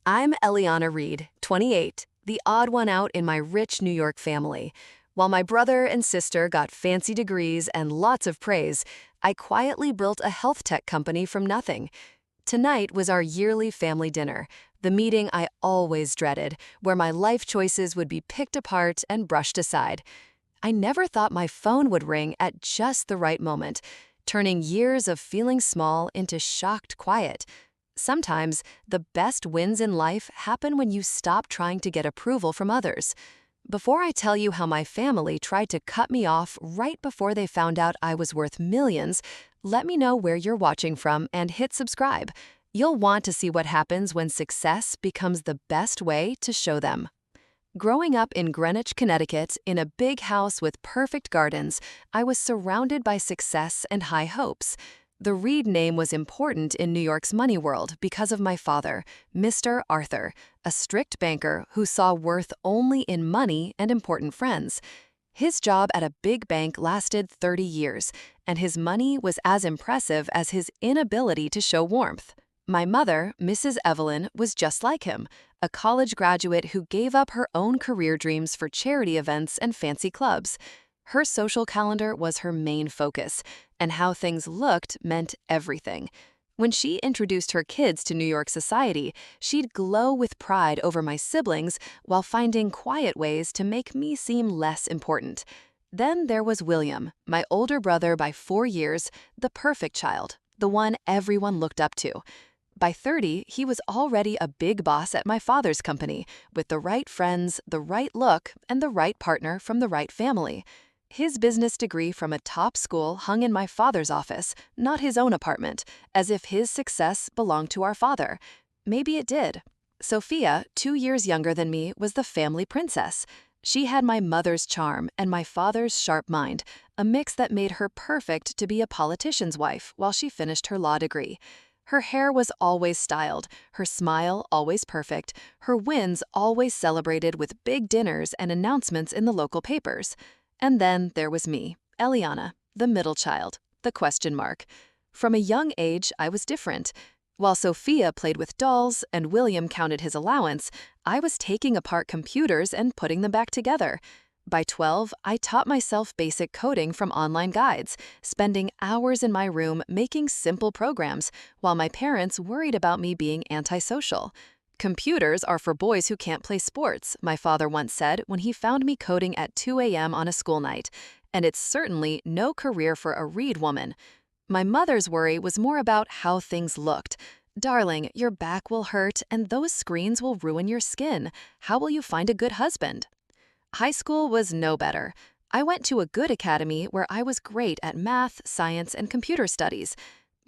I'm Eliana Reed, 28, the odd one out in my rich New York family. While my brother and sister got fancy degrees and lots of praise, I quietly built a health tech company from nothing. Tonight was our yearly family dinner, the meeting I always dreaded, where my life choices would be picked apart and brushed aside. I never thought my phone would ring at just the right moment, turning years of feeling small into shocked quiet. Sometimes, the best wins in life happen when you stop trying to get approval from others. Before I tell you how my family tried to cut me off right before they found out I was worth millions, let me know where you're watching from and hit subscribe. You'll want to see what happens when success becomes the best way to show them. Growing up in Greenwich, Connecticut, in a big house with perfect gardens, I was surrounded by success and high hopes. The Reed name was important in New York's money world because of my father, Mr. Arthur, a strict banker who saw worth only in money and important friends. His job at a big bank lasted 30 years, and his money was as impressive as his inability to show warmth. My mother, Mrs. Evelyn, was just like him, a college graduate who gave up her own career dreams for charity events and fancy clubs. Her social calendar was her main focus, and how things looked meant everything. When she introduced her kids to New York society, she'd glow with pride over my siblings while finding quiet ways to make me seem less important. Then there was William, my older brother by 4 years, the perfect child, the one everyone looked up to. By 30, he was already a big boss at my father's company, with the right friends, the right look, and the right partner from the right family. His business degree from a top school hung in my father's office, not his own apartment, as if his success belonged to our father. Maybe it did. Sophia, 2 years younger than me, was the family princess. She had my mother's charm and my father's sharp mind, a mix that made her perfect to be a politician's wife while she finished her law degree. Her hair was always styled, her smile always perfect, her wins always celebrated with big dinners and announcements in the local papers. And then there was me, Eliana, the middle child, the question mark. From a young age, I was different. While Sophia played with dolls and William counted his allowance, I was taking apart computers and putting them back together. By 12, I taught myself basic coding from online guides, spending hours in my room making simple programs, while my parents worried about me being antisocial. Computers are for boys who can't play sports, my father once said when he found me coding at 2 a.m. on a school night, and it's certainly no career for a Reed woman. My mother's worry was more about how things looked. Darling, your back will hurt and those screens will ruin your skin. How will you find a good husband? High school was no better. I went to a good academy where I was great at math, science, and computer studies.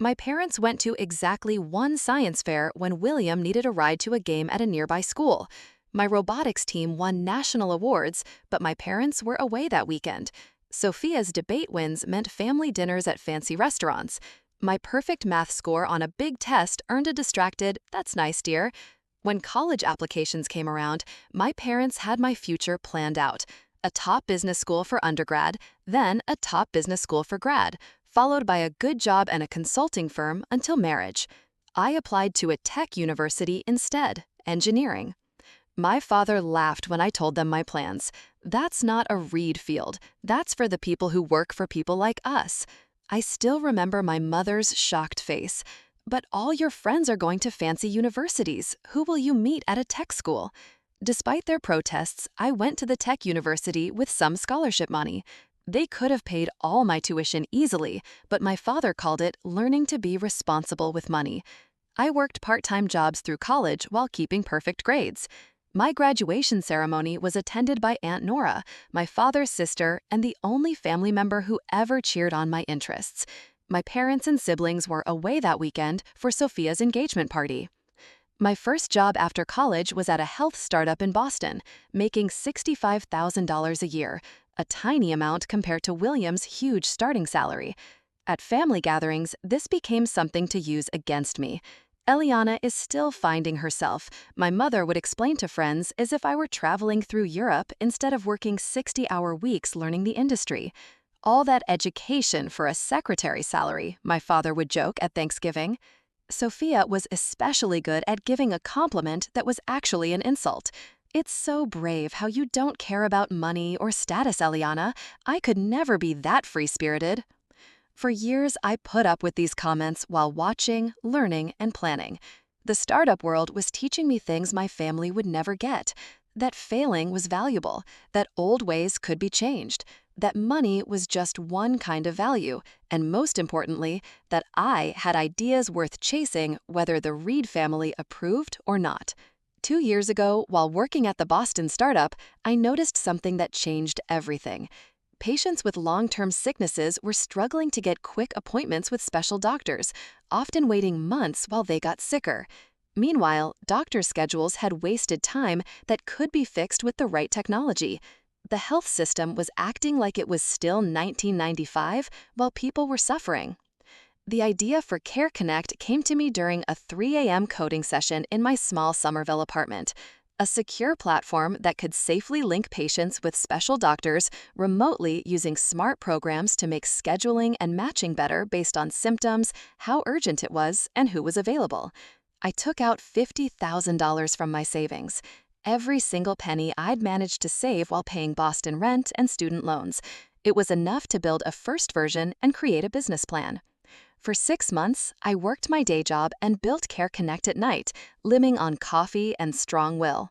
My parents went to exactly one science fair when William needed a ride to a game at a nearby school. My robotics team won national awards, but my parents were away that weekend. Sophia's debate wins meant family dinners at fancy restaurants. My perfect math score on a big test earned a distracted, "That's nice, dear." When college applications came around, my parents had my future planned out. A top business school for undergrad, then a top business school for grad, followed by a good job and a consulting firm until marriage. I applied to a tech university instead, engineering. My father laughed when I told them my plans. That's not a Reed field. That's for the people who work for people like us. I still remember my mother's shocked face. But all your friends are going to fancy universities. Who will you meet at a tech school? Despite their protests, I went to the tech university with some scholarship money. They could have paid all my tuition easily, but my father called it learning to be responsible with money. I worked part-time jobs through college while keeping perfect grades. My graduation ceremony was attended by Aunt Nora, my father's sister, and the only family member who ever cheered on my interests. My parents and siblings were away that weekend for Sophia's engagement party. My first job after college was at a health startup in Boston, making $65,000 a year, a tiny amount compared to William's huge starting salary. At family gatherings, this became something to use against me. Eliana is still finding herself, my mother would explain to friends as if I were traveling through Europe instead of working 60-hour weeks learning the industry. All that education for a secretary salary, my father would joke at Thanksgiving. Sophia was especially good at giving a compliment that was actually an insult. It's so brave how you don't care about money or status, Eliana. I could never be that free-spirited. For years, I put up with these comments while watching, learning, and planning. The startup world was teaching me things my family would never get. That failing was valuable, that old ways could be changed, that money was just one kind of value, and most importantly, that I had ideas worth chasing whether the Reed family approved or not. 2 years ago, while working at the Boston startup, I noticed something that changed everything. Patients with long-term sicknesses were struggling to get quick appointments with special doctors, often waiting months while they got sicker. Meanwhile, doctor schedules had wasted time that could be fixed with the right technology. The health system was acting like it was still 1995 while people were suffering. The idea for Care Connect came to me during a 3 a.m. coding session in my small Somerville apartment. A secure platform that could safely link patients with special doctors remotely using smart programs to make scheduling and matching better based on symptoms, how urgent it was, and who was available. I took out $50,000 from my savings. Every single penny I'd managed to save while paying Boston rent and student loans. It was enough to build a first version and create a business plan. For 6 months, I worked my day job and built Care Connect at night, living on coffee and strong will.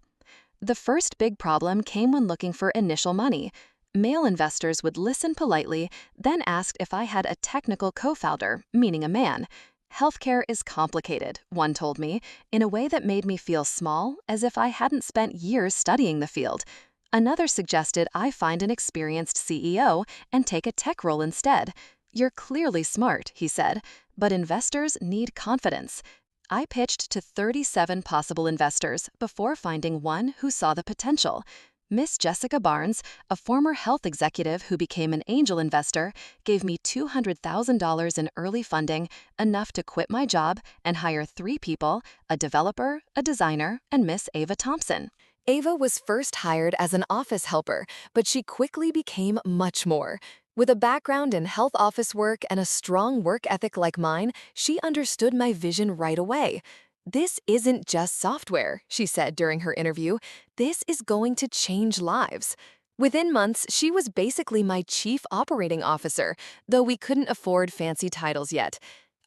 The first big problem came when looking for initial money. Male investors would listen politely, then asked if I had a technical co-founder, meaning a man. Healthcare is complicated, one told me, in a way that made me feel small, as if I hadn't spent years studying the field. Another suggested I find an experienced CEO and take a tech role instead. You're clearly smart, he said, but investors need confidence. I pitched to 37 possible investors before finding one who saw the potential. Miss Jessica Barnes, a former health executive who became an angel investor, gave me $200,000 in early funding, enough to quit my job and hire 3 people, a developer, a designer, and Miss Ava Thompson. Ava was first hired as an office helper, but she quickly became much more. With a background in health office work and a strong work ethic like mine, she understood my vision right away. "This isn't just software," she said during her interview. "This is going to change lives." Within months, she was basically my chief operating officer, though we couldn't afford fancy titles yet.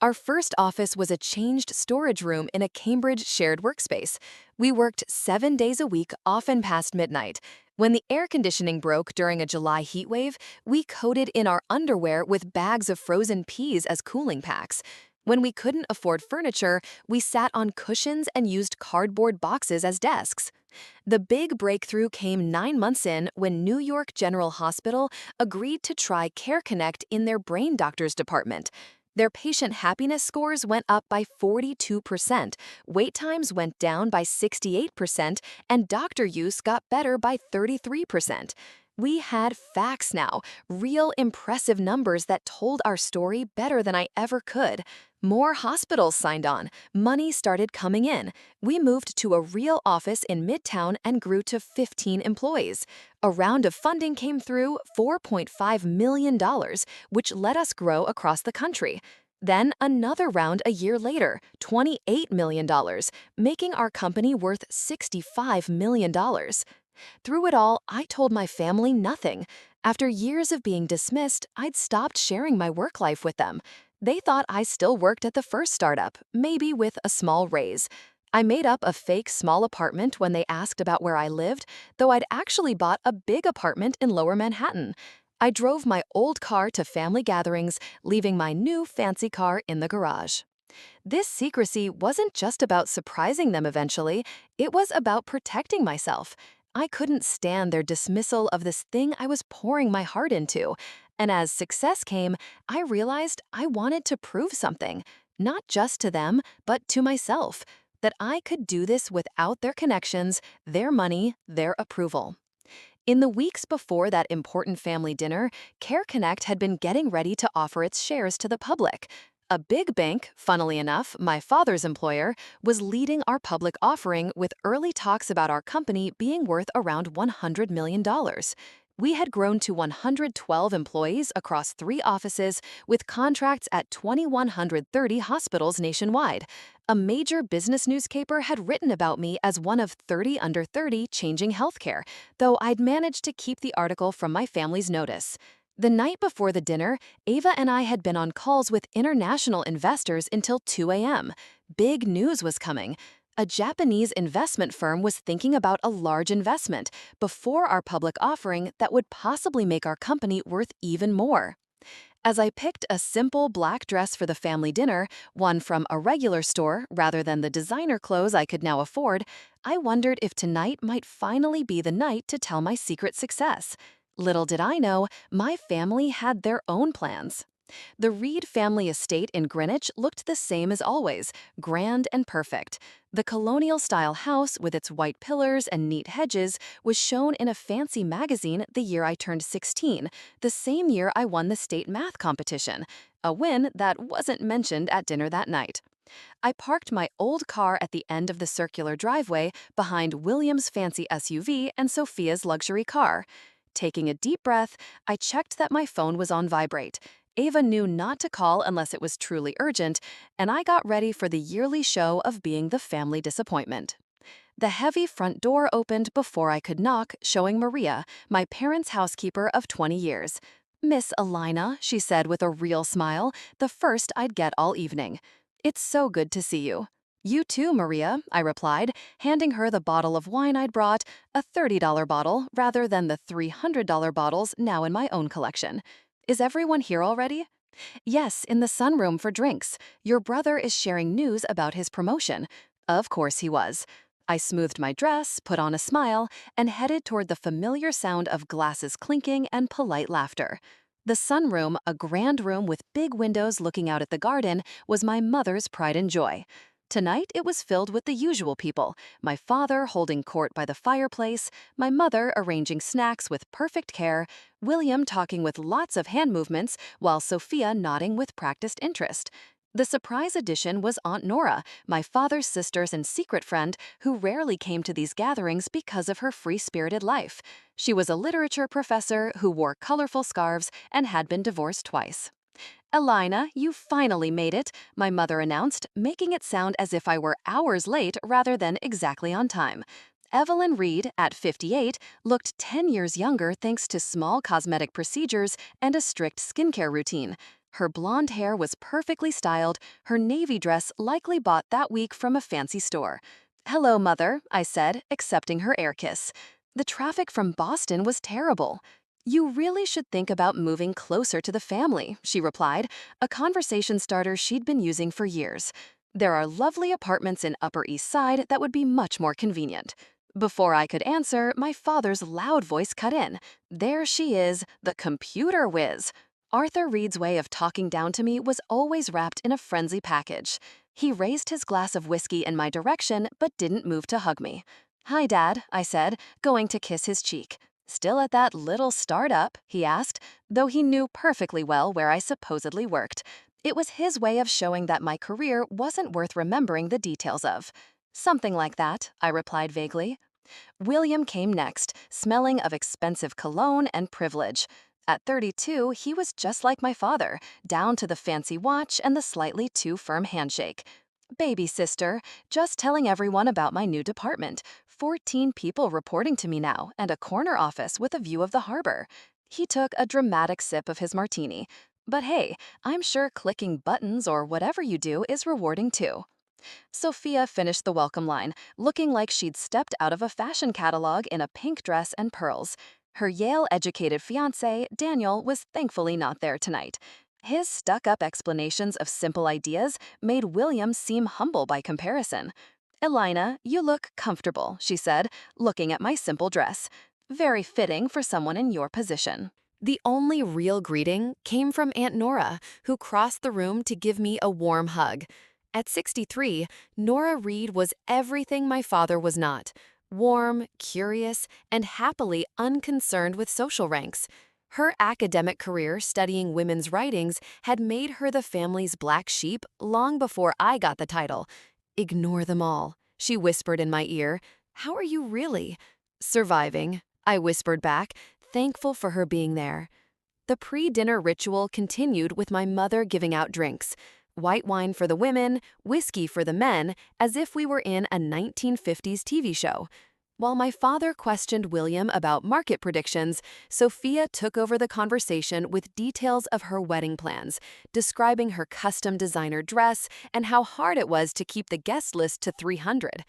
Our first office was a changed storage room in a Cambridge shared workspace. We worked 7 days a week, often past midnight. When the air conditioning broke during a July heat wave, we coded in our underwear with bags of frozen peas as cooling packs. When we couldn't afford furniture, we sat on cushions and used cardboard boxes as desks. The big breakthrough came 9 months in when New York General Hospital agreed to try Care Connect in their brain doctors department. Their patient happiness scores went up by 42%, wait times went down by 68%, and doctor use got better by 33%. We had facts now, real impressive numbers that told our story better than I ever could. More hospitals signed on, money started coming in. We moved to a real office in Midtown and grew to 15 employees. A round of funding came through, $4.5 million, which let us grow across the country. Then another round a year later, $28 million, making our company worth $65 million. Through it all, I told my family nothing. After years of being dismissed, I'd stopped sharing my work life with them. They thought I still worked at the first startup, maybe with a small raise. I made up a fake small apartment when they asked about where I lived, though I'd actually bought a big apartment in Lower Manhattan. I drove my old car to family gatherings, leaving my new fancy car in the garage. This secrecy wasn't just about surprising them eventually, it was about protecting myself. I couldn't stand their dismissal of this thing I was pouring my heart into. And as success came, I realized I wanted to prove something, not just to them, but to myself, that I could do this without their connections, their money, their approval. In the weeks before that important family dinner, Care Connect had been getting ready to offer its shares to the public. A big bank, funnily enough, my father's employer, was leading our public offering with early talks about our company being worth around $100 million. We had grown to 112 employees across 3 offices with contracts at 2,130 hospitals nationwide. A major business newspaper had written about me as one of 30 under 30 changing healthcare, though I'd managed to keep the article from my family's notice. The night before the dinner, Ava and I had been on calls with international investors until 2 a.m. Big news was coming. A Japanese investment firm was thinking about a large investment before our public offering that would possibly make our company worth even more. As I picked a simple black dress for the family dinner, one from a regular store rather than the designer clothes I could now afford, I wondered if tonight might finally be the night to tell my secret success. Little did I know, my family had their own plans. The Reed family estate in Greenwich looked the same as always, grand and perfect. The colonial-style house with its white pillars and neat hedges was shown in a fancy magazine the year I turned 16, the same year I won the state math competition, a win that wasn't mentioned at dinner that night. I parked my old car at the end of the circular driveway behind William's fancy SUV and Sophia's luxury car. Taking a deep breath, I checked that my phone was on vibrate. Ava knew not to call unless it was truly urgent, and I got ready for the yearly show of being the family disappointment. The heavy front door opened before I could knock, showing Maria, my parents' housekeeper of 20 years. "Miss Alina," she said with a real smile, the first I'd get all evening. "It's so good to see you." "You too, Maria," I replied, handing her the bottle of wine I'd brought, a $30 bottle rather than the $300 bottles now in my own collection. "Is everyone here already?" "Yes, in the sunroom for drinks. Your brother is sharing news about his promotion." Of course he was. I smoothed my dress, put on a smile, and headed toward the familiar sound of glasses clinking and polite laughter. The sunroom, a grand room with big windows looking out at the garden, was my mother's pride and joy. Tonight it was filled with the usual people, my father holding court by the fireplace, my mother arranging snacks with perfect care, William talking with lots of hand movements, while Sophia nodding with practiced interest. The surprise addition was Aunt Nora, my father's sister's and secret friend, who rarely came to these gatherings because of her free-spirited life. She was a literature professor who wore colorful scarves and had been divorced twice. "Alina, you finally made it," my mother announced, making it sound as if I were hours late rather than exactly on time. Evelyn Reed, at 58, looked 10 years younger thanks to small cosmetic procedures and a strict skincare routine. Her blonde hair was perfectly styled, her navy dress likely bought that week from a fancy store. "Hello, Mother," I said, accepting her air kiss. "The traffic from Boston was terrible." "You really should think about moving closer to the family," she replied, a conversation starter she'd been using for years. "There are lovely apartments in Upper East Side that would be much more convenient." Before I could answer, my father's loud voice cut in. "There she is, the computer whiz." Arthur Reed's way of talking down to me was always wrapped in a friendly package. He raised his glass of whiskey in my direction but didn't move to hug me. "Hi, Dad," I said, going to kiss his cheek. "Still at that little startup?" he asked, though he knew perfectly well where I supposedly worked. It was his way of showing that my career wasn't worth remembering the details of. "Something like that," I replied vaguely. William came next, smelling of expensive cologne and privilege. At 32, he was just like my father, down to the fancy watch and the slightly too firm handshake. "Baby sister, just telling everyone about my new department. 14 people reporting to me now, and a corner office with a view of the harbor." He took a dramatic sip of his martini. "But hey, I'm sure clicking buttons or whatever you do is rewarding too." Sophia finished the welcome line, looking like she'd stepped out of a fashion catalog in a pink dress and pearls. Her Yale-educated fiancé, Daniel, was thankfully not there tonight. His stuck-up explanations of simple ideas made William seem humble by comparison. "Elina, you look comfortable," she said, looking at my simple dress. "Very fitting for someone in your position." The only real greeting came from Aunt Nora, who crossed the room to give me a warm hug. At 63, Nora Reed was everything my father was not: warm, curious, and happily unconcerned with social ranks. Her academic career studying women's writings had made her the family's black sheep long before I got the title. "Ignore them all," she whispered in my ear. "How are you really?" "Surviving," I whispered back, thankful for her being there. The pre-dinner ritual continued with my mother giving out drinks. White wine for the women, whiskey for the men, as if we were in a 1950s TV show. While my father questioned William about market predictions, Sophia took over the conversation with details of her wedding plans, describing her custom designer dress and how hard it was to keep the guest list to 300.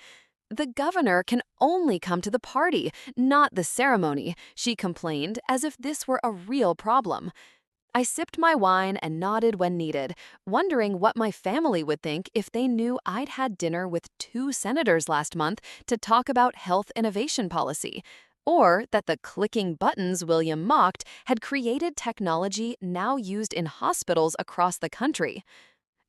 The governor can only come to the party, not the ceremony, she complained, as if this were a real problem. I sipped my wine and nodded when needed, wondering what my family would think if they knew I'd had dinner with 2 senators last month to talk about health innovation policy, or that the clicking buttons William mocked had created technology now used in hospitals across the country.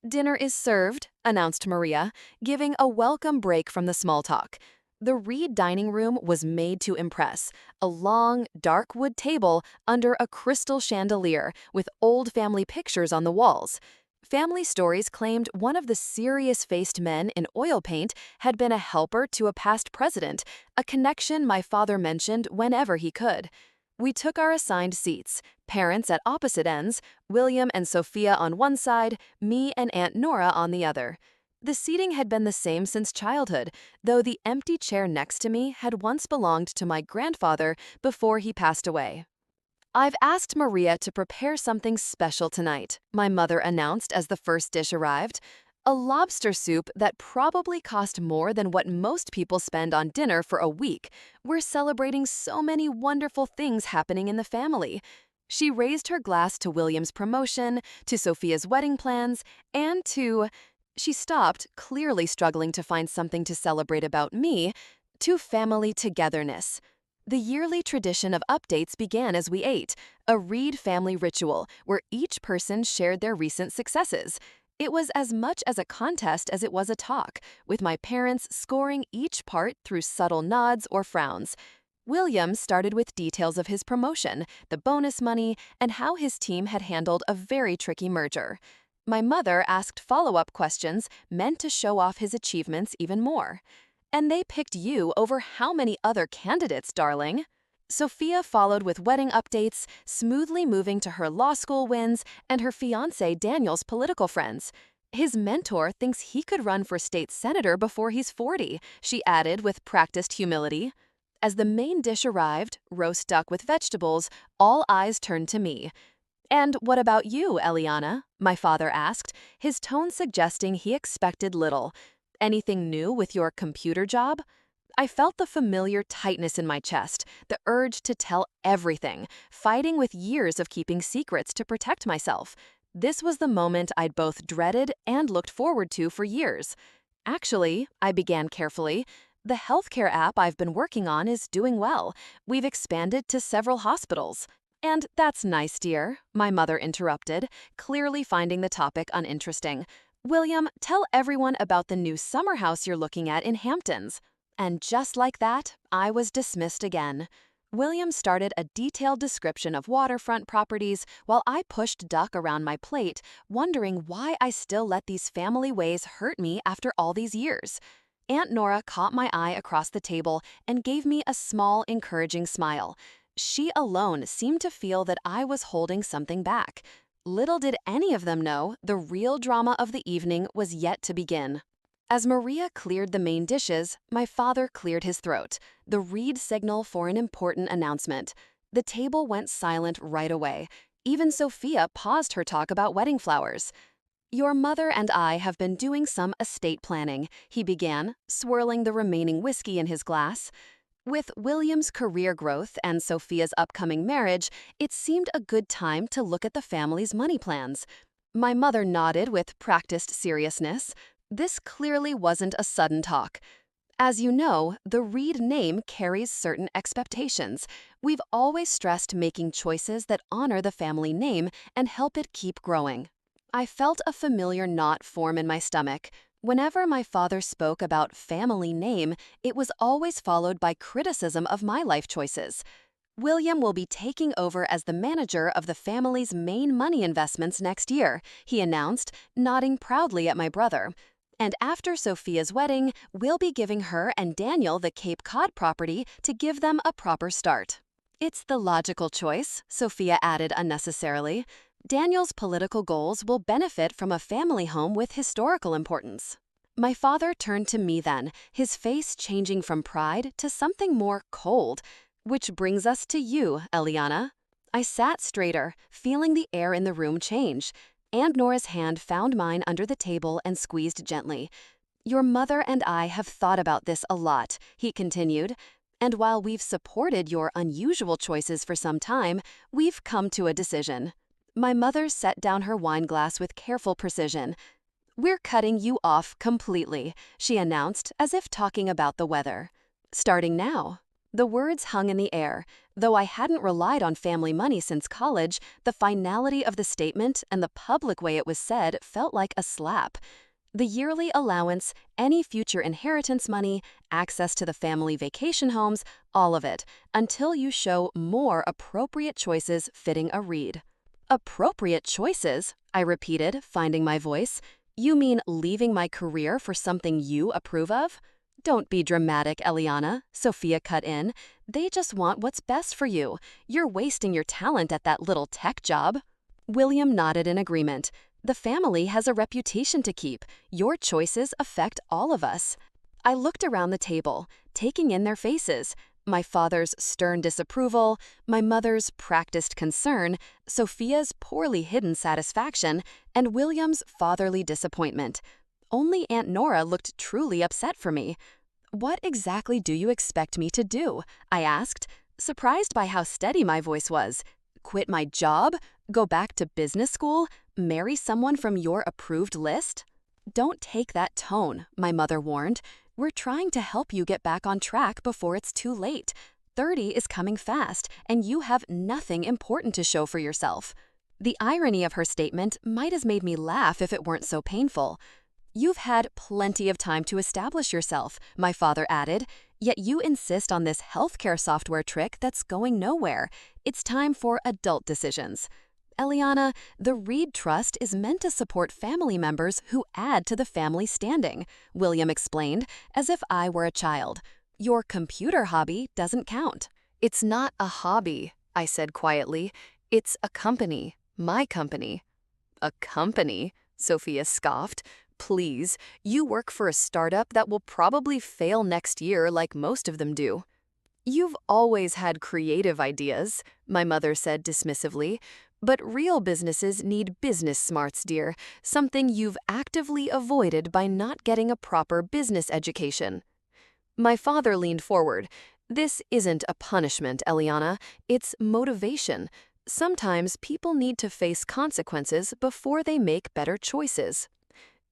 "Dinner is served," announced Maria, giving a welcome break from the small talk. The Reed dining room was made to impress, a long, dark wood table under a crystal chandelier with old family pictures on the walls. Family Stories claimed one of the serious-faced men in oil paint had been a helper to a past president, a connection my father mentioned whenever he could. We took our assigned seats, parents at opposite ends, William and Sophia on one side, me and Aunt Nora on the other. The seating had been the same since childhood, though the empty chair next to me had once belonged to my grandfather before he passed away. "I've asked Maria to prepare something special tonight," my mother announced as the first dish arrived. "A lobster soup that probably cost more than what most people spend on dinner for a week. We're celebrating so many wonderful things happening in the family." She raised her glass to William's promotion, to Sophia's wedding plans, and to— She stopped, clearly struggling to find something to celebrate about me, to family togetherness. The yearly tradition of updates began as we ate, a Reed family ritual where each person shared their recent successes. It was as much as a contest as it was a talk, with my parents scoring each part through subtle nods or frowns. William started with details of his promotion, the bonus money, and how his team had handled a very tricky merger. My mother asked follow-up questions meant to show off his achievements even more. "And they picked you over how many other candidates, darling?" Sophia followed with wedding updates, smoothly moving to her law school wins and her fiancé Daniel's political friends. "His mentor thinks he could run for state senator before he's 40, she added with practiced humility. As the main dish arrived, roast duck with vegetables, all eyes turned to me. "And what about you, Eliana?" my father asked, his tone suggesting he expected little. "Anything new with your computer job?" I felt the familiar tightness in my chest, the urge to tell everything, fighting with years of keeping secrets to protect myself. This was the moment I'd both dreaded and looked forward to for years. "Actually," I began carefully, "the healthcare app I've been working on is doing well. We've expanded to several hospitals." "And that's nice, dear," my mother interrupted, clearly finding the topic uninteresting. "William, tell everyone about the new summer house you're looking at in Hamptons." And just like that, I was dismissed again. William started a detailed description of waterfront properties while I pushed duck around my plate, wondering why I still let these family ways hurt me after all these years. Aunt Nora caught my eye across the table and gave me a small, encouraging smile. She alone seemed to feel that I was holding something back. Little did any of them know the real drama of the evening was yet to begin. As Maria cleared the main dishes, my father cleared his throat, the Reed signal for an important announcement. The table went silent right away. Even Sophia paused her talk about wedding flowers. "Your mother and I have been doing some estate planning," he began, swirling the remaining whiskey in his glass. With William's career growth and Sophia's upcoming marriage, it seemed a good time to look at the family's money plans. My mother nodded with practiced seriousness. This clearly wasn't a sudden talk. "As you know, the Reed name carries certain expectations. We've always stressed making choices that honor the family name and help it keep growing." I felt a familiar knot form in my stomach. Whenever my father spoke about family name, it was always followed by criticism of my life choices. "William will be taking over as the manager of the family's main money investments next year," he announced, nodding proudly at my brother. "And after Sophia's wedding, we'll be giving her and Daniel the Cape Cod property to give them a proper start." It's the logical choice, Sophia added unnecessarily. Daniel's political goals will benefit from a family home with historical importance. My father turned to me then, his face changing from pride to something more cold. Which brings us to you, Eliana. I sat straighter, feeling the air in the room change. Aunt Nora's hand found mine under the table and squeezed gently. Your mother and I have thought about this a lot, he continued. And while we've supported your unusual choices for some time, we've come to a decision. My mother set down her wine glass with careful precision. We're cutting you off completely, she announced, as if talking about the weather. Starting now. The words hung in the air. Though I hadn't relied on family money since college, the finality of the statement and the public way it was said felt like a slap. The yearly allowance, any future inheritance money, access to the family vacation homes, all of it, until you show more appropriate choices fitting a read. Appropriate choices? I repeated, finding my voice. You mean leaving my career for something you approve of? Don't be dramatic, Eliana, Sophia cut in. They just want what's best for you. You're wasting your talent at that little tech job. William nodded in agreement. The family has a reputation to keep. Your choices affect all of us. I looked around the table, taking in their faces. My father's stern disapproval, my mother's practiced concern, Sophia's poorly hidden satisfaction, and William's fatherly disappointment. Only Aunt Nora looked truly upset for me. What exactly do you expect me to do? I asked, surprised by how steady my voice was. Quit my job? Go back to business school? Marry someone from your approved list? Don't take that tone, my mother warned. We're trying to help you get back on track before it's too late. 30 is coming fast, and you have nothing important to show for yourself. The irony of her statement might have made me laugh if it weren't so painful. You've had plenty of time to establish yourself, my father added, yet you insist on this healthcare software trick that's going nowhere. It's time for adult decisions. Eliana, the Reed Trust is meant to support family members who add to the family standing, William explained, as if I were a child. Your computer hobby doesn't count. It's not a hobby, I said quietly. It's a company, my company. A company? Sophia scoffed. Please, you work for a startup that will probably fail next year like most of them do. You've always had creative ideas, my mother said dismissively. But real businesses need business smarts, dear, something you've actively avoided by not getting a proper business education. My father leaned forward. This isn't a punishment, Eliana. It's motivation. Sometimes people need to face consequences before they make better choices.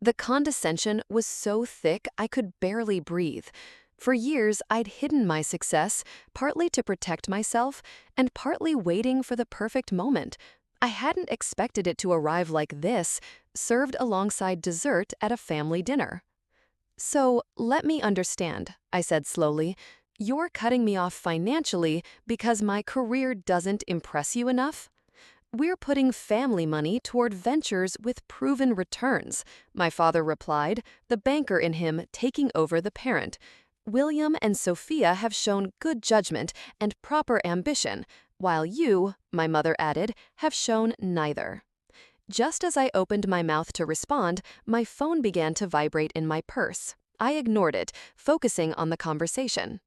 The condescension was so thick I could barely breathe. For years, I'd hidden my success, partly to protect myself and partly waiting for the perfect moment. I hadn't expected it to arrive like this, served alongside dessert at a family dinner. So, let me understand, I said slowly. You're cutting me off financially because my career doesn't impress you enough? We're putting family money toward ventures with proven returns, my father replied, the banker in him taking over the parent. William and Sophia have shown good judgment and proper ambition, while you, my mother added, have shown neither. Just as I opened my mouth to respond, my phone began to vibrate in my purse. I ignored it, focusing on the conversation.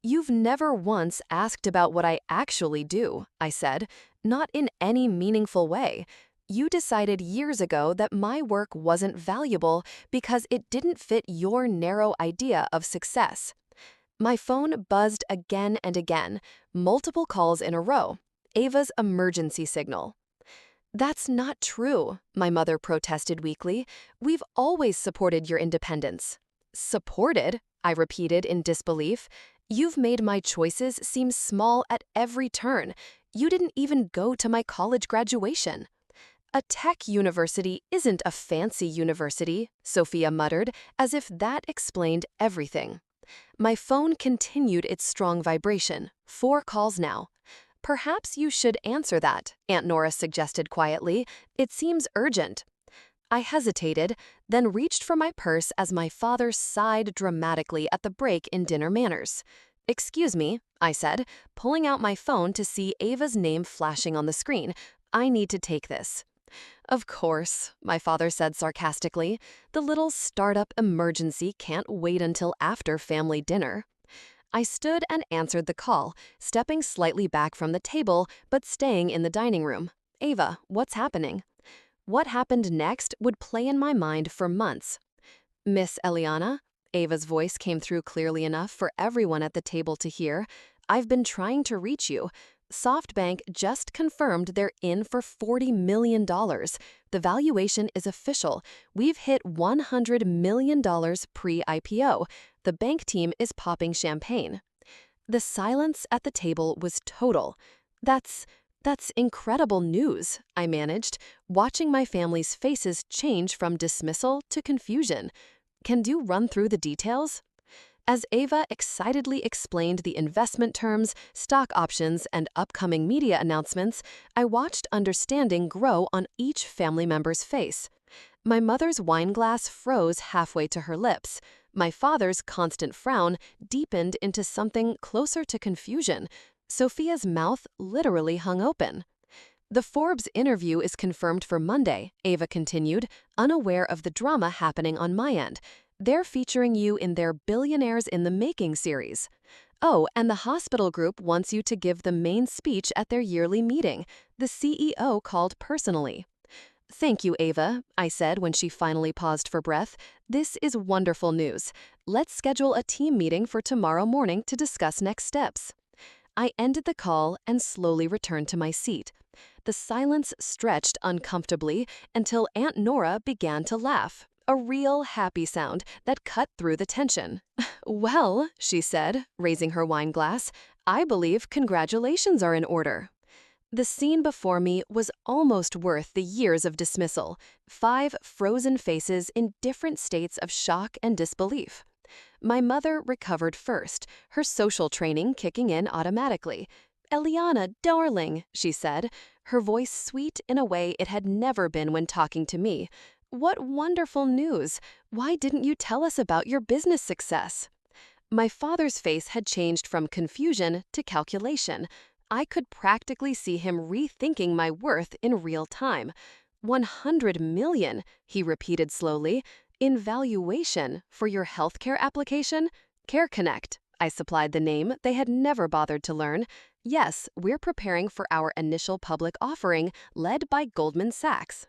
You've never once asked about what I actually do, I said, not in any meaningful way. You decided years ago that my work wasn't valuable because it didn't fit your narrow idea of success. My phone buzzed again and again, multiple calls in a row. Ava's emergency signal. That's not true, my mother protested weakly. We've always supported your independence. Supported? I repeated in disbelief. You've made my choices seem small at every turn. You didn't even go to my college graduation. A tech university isn't a fancy university, Sophia muttered, as if that explained everything. My phone continued its strong vibration. 4 calls now. Perhaps you should answer that, Aunt Nora suggested quietly. It seems urgent. I hesitated, then reached for my purse as my father sighed dramatically at the break in dinner manners. Excuse me, I said, pulling out my phone to see Ava's name flashing on the screen. I need to take this. Of course, my father said sarcastically. The little startup emergency can't wait until after family dinner. I stood and answered the call, stepping slightly back from the table but staying in the dining room. Ava, what's happening? What happened next would play in my mind for months. Miss Eliana? Ava's voice came through clearly enough for everyone at the table to hear. I've been trying to reach you. SoftBank just confirmed they're in for $40 million. The valuation is official. We've hit $100 million pre-IPO. The bank team is popping champagne. The silence at the table was total. That's incredible news, I managed, watching my family's faces change from dismissal to confusion. Can you run through the details? As Ava excitedly explained the investment terms, stock options, and upcoming media announcements, I watched understanding grow on each family member's face. My mother's wine glass froze halfway to her lips. My father's constant frown deepened into something closer to confusion. Sophia's mouth literally hung open. The Forbes interview is confirmed for Monday, Ava continued, unaware of the drama happening on my end. They're featuring you in their Billionaires in the Making series. Oh, and the hospital group wants you to give the main speech at their yearly meeting, the CEO called personally. Thank you, Ava, I said when she finally paused for breath. This is wonderful news. Let's schedule a team meeting for tomorrow morning to discuss next steps. I ended the call and slowly returned to my seat. The silence stretched uncomfortably until Aunt Nora began to laugh, a real happy sound that cut through the tension. Well, she said, raising her wine glass, I believe congratulations are in order. The scene before me was almost worth the years of dismissal, 5 frozen faces in different states of shock and disbelief. My mother recovered first, her social training kicking in automatically. Eliana, darling, she said, her voice sweet in a way it had never been when talking to me. What wonderful news! Why didn't you tell us about your business success? My father's face had changed from confusion to calculation. I could practically see him rethinking my worth in real time. 100 million, he repeated slowly, in valuation for your healthcare application? Care Connect. I supplied the name they had never bothered to learn. Yes, we're preparing for our initial public offering, led by Goldman Sachs.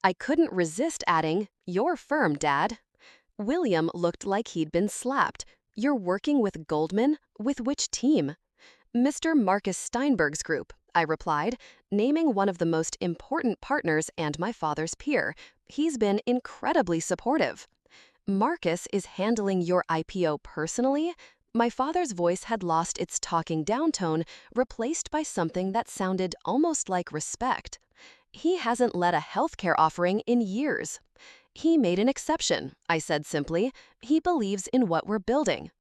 I couldn't resist adding, your firm, Dad. William looked like he'd been slapped. You're working with Goldman? With which team? Mr. Marcus Steinberg's group, I replied, naming one of the most important partners and my father's peer. He's been incredibly supportive. Marcus is handling your IPO personally? My father's voice had lost its talking down tone, replaced by something that sounded almost like respect. He hasn't led a healthcare offering in years. He made an exception, I said simply. He believes in what we're building.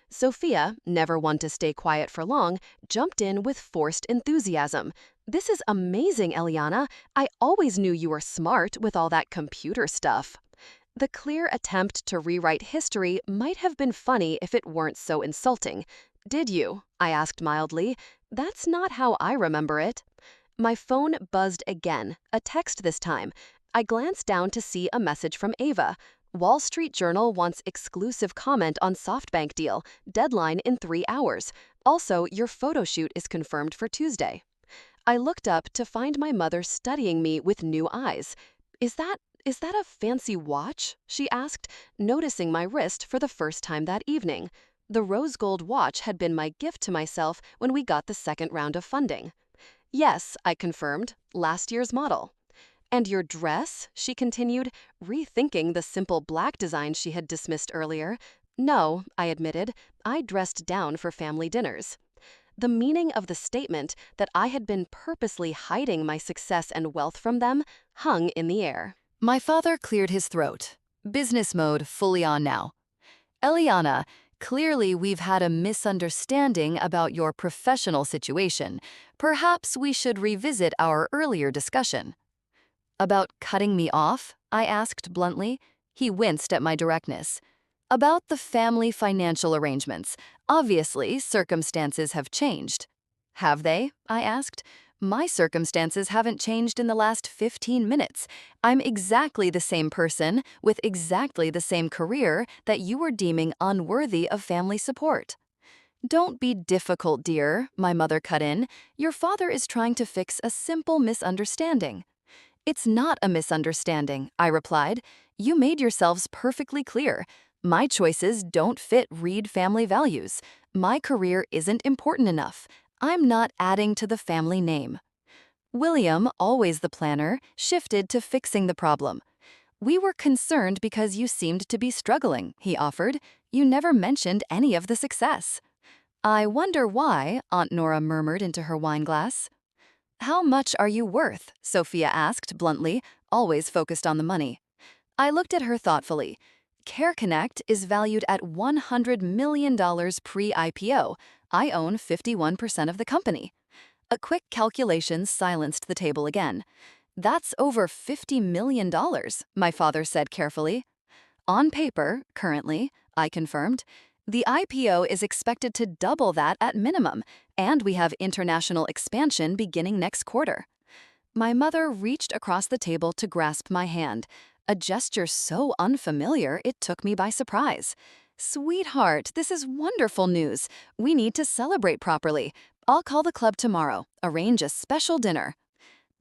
Sophia, never one to stay quiet for long, jumped in with forced enthusiasm. This is amazing, Eliana. I always knew you were smart with all that computer stuff. The clear attempt to rewrite history might have been funny if it weren't so insulting. Did you? I asked mildly. That's not how I remember it. My phone buzzed again, a text this time. I glanced down to see a message from Ava. Wall Street Journal wants exclusive comment on SoftBank deal. Deadline in 3 hours. Also, your photo shoot is confirmed for Tuesday. I looked up to find my mother studying me with new eyes. Is that a fancy watch? She asked, noticing my wrist for the first time that evening. The rose gold watch had been my gift to myself when we got the second round of funding. Yes, I confirmed, last year's model. And your dress? She continued, rethinking the simple black design she had dismissed earlier. No, I admitted, I dressed down for family dinners. The meaning of the statement that I had been purposely hiding my success and wealth from them hung in the air. My father cleared his throat. Business mode fully on now. Eliana, clearly we've had a misunderstanding about your professional situation. Perhaps we should revisit our earlier discussion. About cutting me off? I asked bluntly. He winced at my directness. About the family financial arrangements. Obviously, circumstances have changed. Have they? I asked. My circumstances haven't changed in the last 15 minutes. I'm exactly the same person with exactly the same career that you were deeming unworthy of family support. Don't be difficult, dear, my mother cut in. Your father is trying to fix a simple misunderstanding. It's not a misunderstanding, I replied. You made yourselves perfectly clear. My choices don't fit Reed family values. My career isn't important enough. I'm not adding to the family name. William, always the planner, shifted to fixing the problem. We were concerned because you seemed to be struggling, he offered. You never mentioned any of the success. I wonder why, Aunt Nora murmured into her wineglass. How much are you worth? Sophia asked bluntly, always focused on the money. I looked at her thoughtfully. CareConnect is valued at $100 million pre-IPO. I own 51% of the company. A quick calculation silenced the table again. That's over $50 million, my father said carefully. On paper, currently, I confirmed. The IPO is expected to double that at minimum, and we have international expansion beginning next quarter. My mother reached across the table to grasp my hand, a gesture so unfamiliar it took me by surprise. Sweetheart, this is wonderful news. We need to celebrate properly. I'll call the club tomorrow, arrange a special dinner.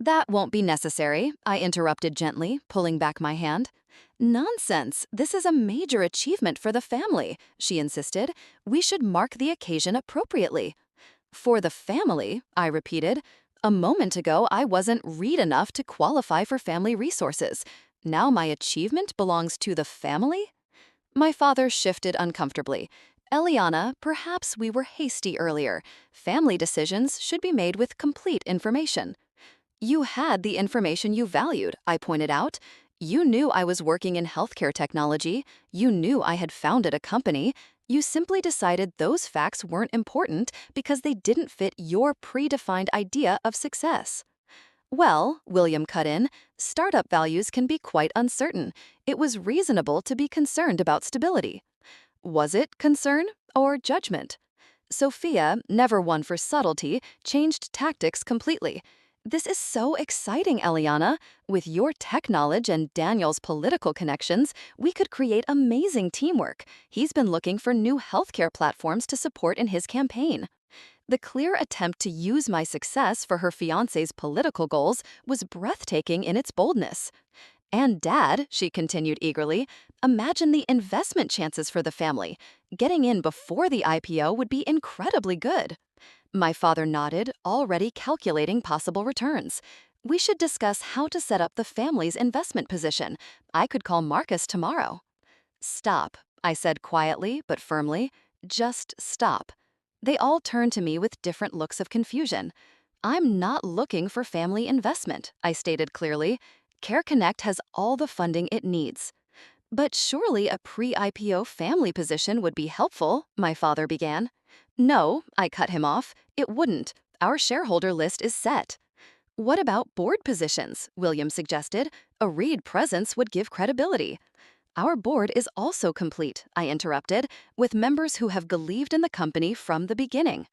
That won't be necessary, I interrupted gently, pulling back my hand. Nonsense, this is a major achievement for the family, she insisted. We should mark the occasion appropriately. For the family, I repeated. A moment ago, I wasn't Reed enough to qualify for family resources. Now my achievement belongs to the family? My father shifted uncomfortably. Eliana, perhaps we were hasty earlier. Family decisions should be made with complete information. You had the information you valued, I pointed out. You knew I was working in healthcare technology. You knew I had founded a company. You simply decided those facts weren't important because they didn't fit your predefined idea of success. Well, William cut in, startup values can be quite uncertain. It was reasonable to be concerned about stability. Was it concern or judgment? Sophia, never one for subtlety, changed tactics completely. This is so exciting, Eliana. With your tech knowledge and Daniel's political connections, we could create amazing teamwork. He's been looking for new healthcare platforms to support in his campaign. The clear attempt to use my success for her fiancé's political goals was breathtaking in its boldness. And Dad, she continued eagerly, imagine the investment chances for the family. Getting in before the IPO would be incredibly good. My father nodded, already calculating possible returns. We should discuss how to set up the family's investment position. I could call Marcus tomorrow. Stop, I said quietly but firmly. Just stop. They all turned to me with different looks of confusion. I'm not looking for family investment, I stated clearly. CareConnect has all the funding it needs. But surely a pre-IPO family position would be helpful, my father began. No, I cut him off. It wouldn't. Our shareholder list is set. What about board positions? William suggested. A Reed presence would give credibility. Our board is also complete, I interrupted, with members who have believed in the company from the beginning.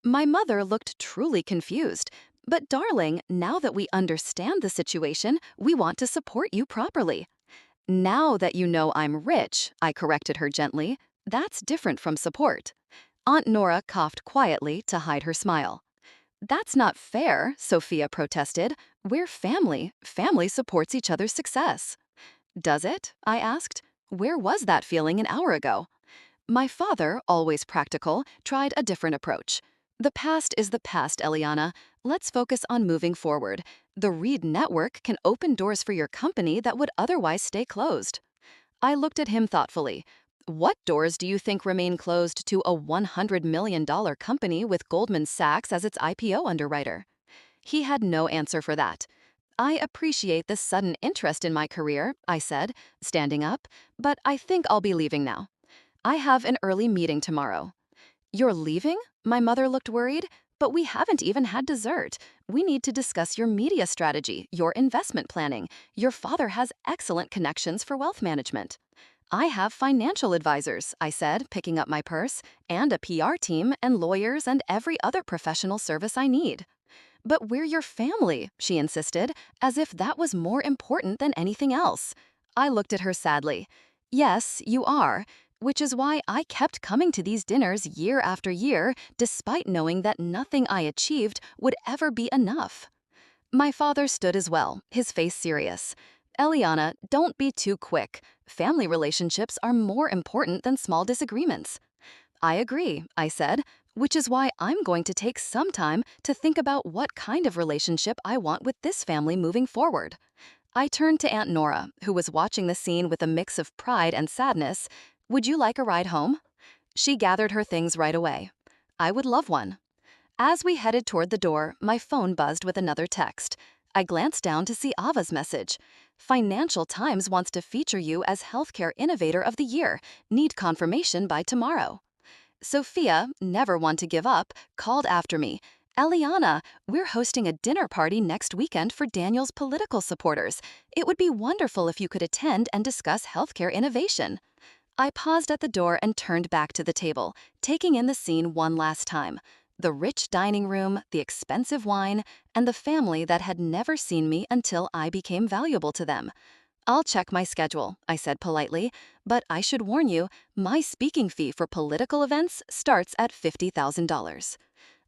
My mother looked truly confused. But darling, now that we understand the situation, we want to support you properly. Now that you know I'm rich, I corrected her gently, that's different from support. Aunt Nora coughed quietly to hide her smile. That's not fair, Sophia protested. We're family. Family supports each other's success. Does it? I asked. Where was that feeling an hour ago? My father, always practical, tried a different approach. The past is the past, Eliana. Let's focus on moving forward. The Reed network can open doors for your company that would otherwise stay closed. I looked at him thoughtfully. What doors do you think remain closed to a $100 million company with Goldman Sachs as its IPO underwriter? He had no answer for that. I appreciate the sudden interest in my career, I said, standing up, but I think I'll be leaving now. I have an early meeting tomorrow. You're leaving? My mother looked worried. But we haven't even had dessert. We need to discuss your media strategy, your investment planning. Your father has excellent connections for wealth management. I have financial advisors, I said, picking up my purse, and a PR team and lawyers and every other professional service I need. But we're your family, she insisted, as if that was more important than anything else. I looked at her sadly. Yes, you are, which is why I kept coming to these dinners year after year, despite knowing that nothing I achieved would ever be enough. My father stood as well, his face serious. Eliana, don't be too quick. Family relationships are more important than small disagreements. I agree, I said, which is why I'm going to take some time to think about what kind of relationship I want with this family moving forward. I turned to Aunt Nora, who was watching the scene with a mix of pride and sadness. Would you like a ride home? She gathered her things right away. I would love one. As we headed toward the door, my phone buzzed with another text. I glanced down to see Ava's message. Financial Times wants to feature you as Healthcare Innovator of the Year. Need confirmation by tomorrow. Sophia, never one to give up, called after me. Eliana, we're hosting a dinner party next weekend for Daniel's political supporters. It would be wonderful if you could attend and discuss healthcare innovation. I paused at the door and turned back to the table, taking in the scene one last time. The rich dining room, the expensive wine, and the family that had never seen me until I became valuable to them. I'll check my schedule, I said politely, but I should warn you, my speaking fee for political events starts at $50,000.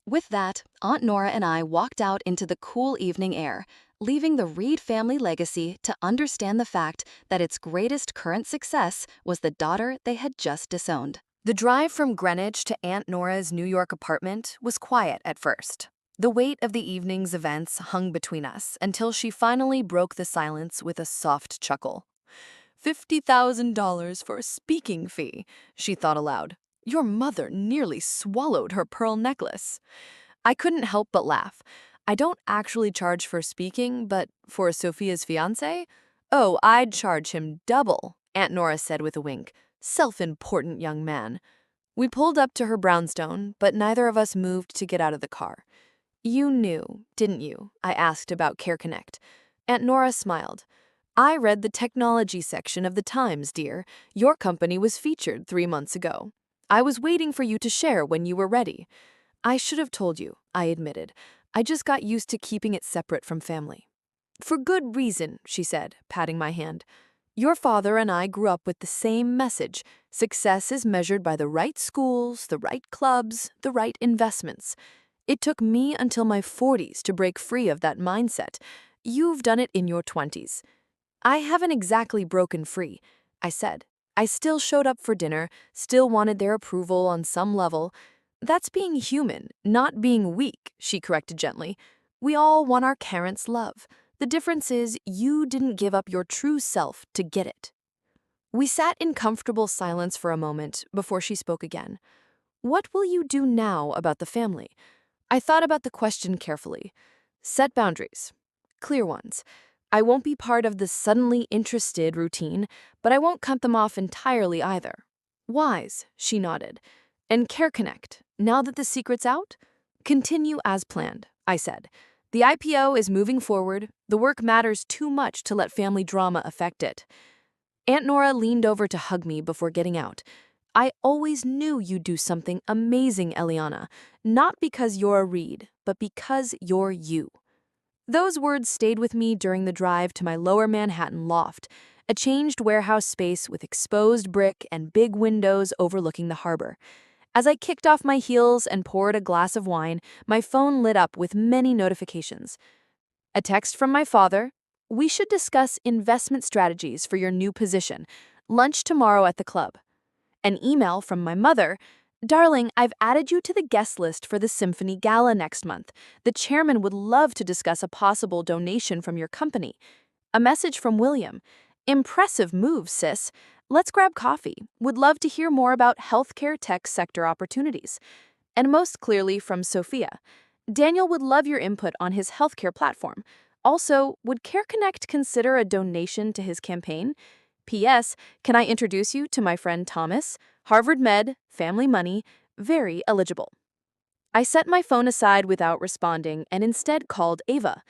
With that, Aunt Nora and I walked out into the cool evening air, leaving the Reed family legacy to understand the fact that its greatest current success was the daughter they had just disowned. The drive from Greenwich to Aunt Nora's New York apartment was quiet at first. The weight of the evening's events hung between us until she finally broke the silence with a soft chuckle. $50,000 for a speaking fee, she thought aloud. Your mother nearly swallowed her pearl necklace. I couldn't help but laugh. I don't actually charge for speaking, but for Sophia's fiancé? Oh, I'd charge him double, Aunt Nora said with a wink. Self-important young man. We pulled up to her brownstone, but neither of us moved to get out of the car. You knew, didn't you? I asked about Care Connect. Aunt Nora smiled. I read the technology section of the Times, dear. Your company was featured 3 months ago. I was waiting for you to share when you were ready. I should have told you, I admitted. I just got used to keeping it separate from family. For good reason, she said, patting my hand. Your father and I grew up with the same message. Success is measured by the right schools, the right clubs, the right investments. It took me until my 40s to break free of that mindset. You've done it in your 20s. I haven't exactly broken free, I said. I still showed up for dinner, still wanted their approval on some level. That's being human, not being weak, she corrected gently. We all want our parents' love. The difference is you didn't give up your true self to get it. We sat in comfortable silence for a moment before she spoke again. What will you do now about the family? I thought about the question carefully. Set boundaries. Clear ones. I won't be part of the suddenly interested routine, but I won't cut them off entirely either. Wise, she nodded. And Care Connect, now that the secret's out? Continue as planned, I said. The IPO is moving forward. The work matters too much to let family drama affect it. Aunt Nora leaned over to hug me before getting out. I always knew you'd do something amazing, Eliana, not because you're a Reed, but because you're you. Those words stayed with me during the drive to my lower Manhattan loft, a changed warehouse space with exposed brick and big windows overlooking the harbor. As I kicked off my heels and poured a glass of wine, my phone lit up with many notifications. A text from my father. We should discuss investment strategies for your new position. Lunch tomorrow at the club. An email from my mother. Darling, I've added you to the guest list for the Symphony Gala next month. The chairman would love to discuss a possible donation from your company. A message from William. Impressive move, sis. Let's grab coffee. Would love to hear more about healthcare tech sector opportunities. And most clearly from Sophia. Daniel would love your input on his healthcare platform. Also, would Care Connect consider a donation to his campaign? P.S. Can I introduce you to my friend Thomas? Harvard Med, family money, very eligible. I set my phone aside without responding and instead called Ava.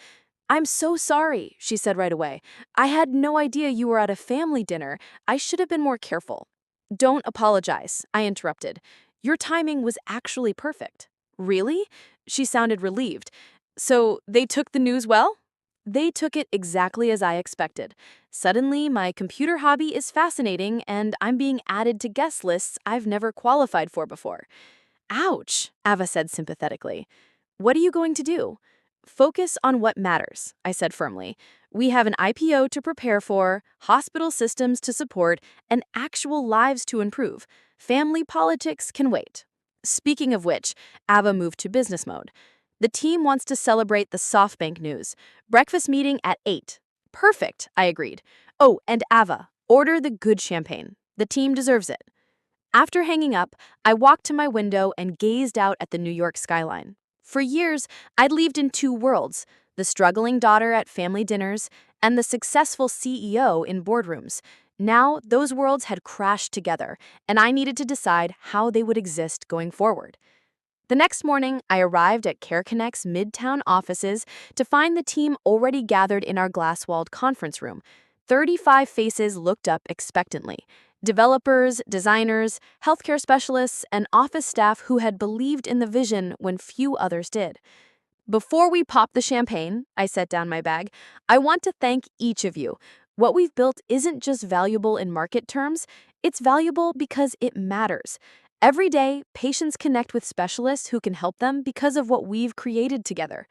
I'm so sorry, she said right away. I had no idea you were at a family dinner. I should have been more careful. Don't apologize, I interrupted. Your timing was actually perfect. Really? She sounded relieved. So they took the news well? They took it exactly as I expected. Suddenly, my computer hobby is fascinating and I'm being added to guest lists I've never qualified for before. Ouch, Ava said sympathetically. What are you going to do? Focus on what matters, I said firmly. We have an IPO to prepare for, hospital systems to support, and actual lives to improve. Family politics can wait. Speaking of which, Ava moved to business mode. The team wants to celebrate the SoftBank news. Breakfast meeting at 8. Perfect, I agreed. Oh, and Ava, order the good champagne. The team deserves it. After hanging up, I walked to my window and gazed out at the New York skyline. For years, I'd lived in two worlds, the struggling daughter at family dinners and the successful CEO in boardrooms. Now, those worlds had crashed together, and I needed to decide how they would exist going forward. The next morning, I arrived at CareConnect's Midtown offices to find the team already gathered in our glass-walled conference room. 35 faces looked up expectantly. Developers, designers, healthcare specialists, and office staff who had believed in the vision when few others did. Before we pop the champagne, I set down my bag, I want to thank each of you. What we've built isn't just valuable in market terms, it's valuable because it matters. Every day, patients connect with specialists who can help them because of what we've created together.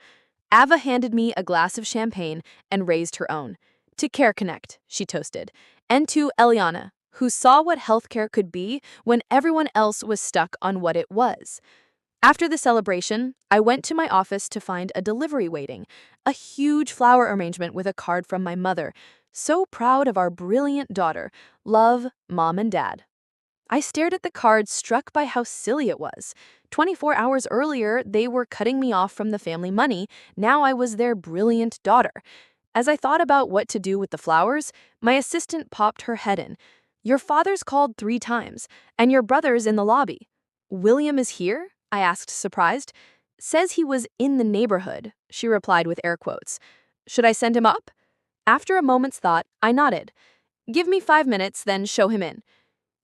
Ava handed me a glass of champagne and raised her own. To Care Connect, she toasted, and to Eliana, who saw what healthcare could be when everyone else was stuck on what it was. After the celebration, I went to my office to find a delivery waiting, a huge flower arrangement with a card from my mother. So proud of our brilliant daughter. Love, Mom and Dad. I stared at the card, struck by how silly it was. 24 hours earlier, they were cutting me off from the family money. Now I was their brilliant daughter. As I thought about what to do with the flowers, my assistant popped her head in. Your father's called 3 times, and your brother's in the lobby. William is here? I asked, surprised. Says he was in the neighborhood, she replied with air quotes. Should I send him up? After a moment's thought, I nodded. Give me 5 minutes, then show him in.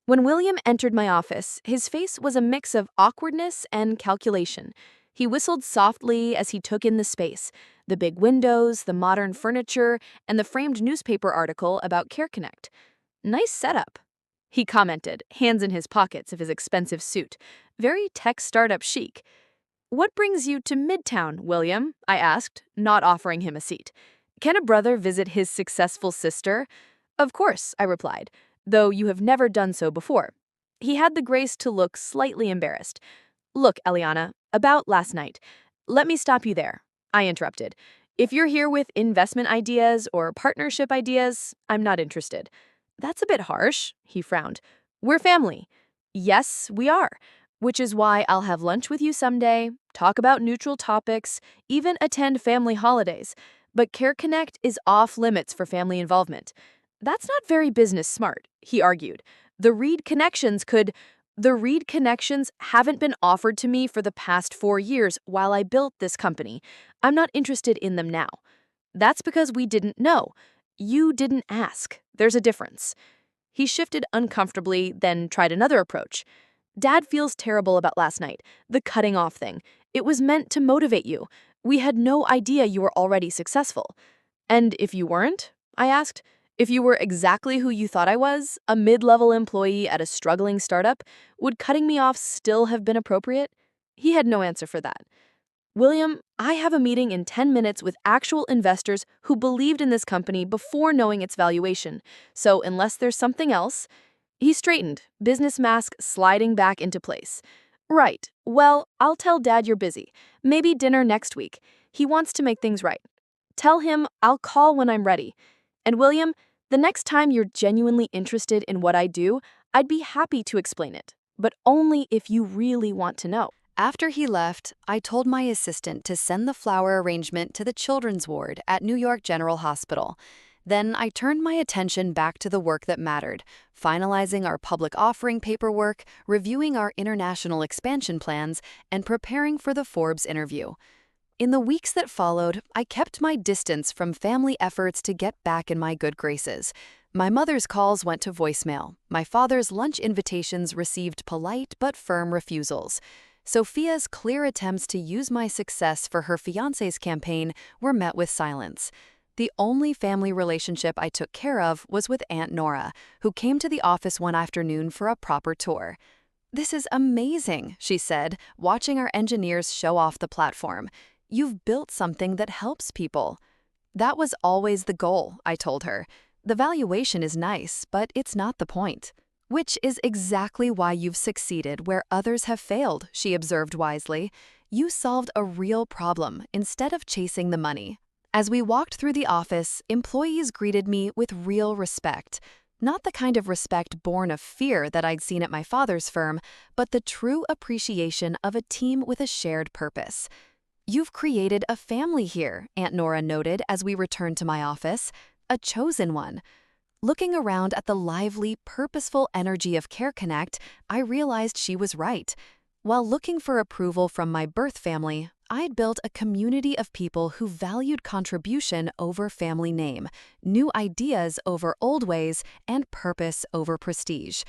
When William entered my office, his face was a mix of awkwardness and calculation. He whistled softly as he took in the space, the big windows, the modern furniture, and the framed newspaper article about CareConnect. Nice setup, he commented, hands in his pockets of his expensive suit. Very tech startup chic. What brings you to Midtown, William? I asked, not offering him a seat. Can a brother visit his successful sister? Of course, I replied, though you have never done so before. He had the grace to look slightly embarrassed. Look, Eliana, about last night. Let me stop you there, I interrupted. If you're here with investment ideas or partnership ideas, I'm not interested. That's a bit harsh, he frowned. We're family. Yes, we are. Which is why I'll have lunch with you someday, talk about neutral topics, even attend family holidays. But CareConnect is off limits for family involvement. That's not very business smart, he argued. The Reed connections haven't been offered to me for the past 4 years while I built this company. I'm not interested in them now. That's because we didn't know. You didn't ask. There's a difference. He shifted uncomfortably, then tried another approach. Dad feels terrible about last night, the cutting off thing. It was meant to motivate you. We had no idea you were already successful. And if you weren't? I asked. If you were exactly who you thought I was, a mid-level employee at a struggling startup, would cutting me off still have been appropriate? He had no answer for that. William, I have a meeting in 10 minutes with actual investors who believed in this company before knowing its valuation. So unless there's something else, he straightened, business mask sliding back into place. Right. Well, I'll tell Dad you're busy. Maybe dinner next week. He wants to make things right. Tell him I'll call when I'm ready. And William, the next time you're genuinely interested in what I do, I'd be happy to explain it, but only if you really want to know. After he left, I told my assistant to send the flower arrangement to the children's ward at New York General Hospital. Then I turned my attention back to the work that mattered, finalizing our public offering paperwork, reviewing our international expansion plans, and preparing for the Forbes interview. In the weeks that followed, I kept my distance from family efforts to get back in my good graces. My mother's calls went to voicemail. My father's lunch invitations received polite but firm refusals. Sophia's clear attempts to use my success for her fiancé's campaign were met with silence. The only family relationship I took care of was with Aunt Nora, who came to the office one afternoon for a proper tour. "This is amazing," she said, watching our engineers show off the platform. "You've built something that helps people." "That was always the goal," I told her. "The valuation is nice, but it's not the point." "Which is exactly why you've succeeded where others have failed," she observed wisely. "You solved a real problem instead of chasing the money." As we walked through the office, employees greeted me with real respect. Not the kind of respect born of fear that I'd seen at my father's firm, but the true appreciation of a team with a shared purpose. "You've created a family here," Aunt Nora noted as we returned to my office. "A chosen one." Looking around at the lively, purposeful energy of CareConnect, I realized she was right. While looking for approval from my birth family, I'd built a community of people who valued contribution over family name, new ideas over old ways, and purpose over prestige.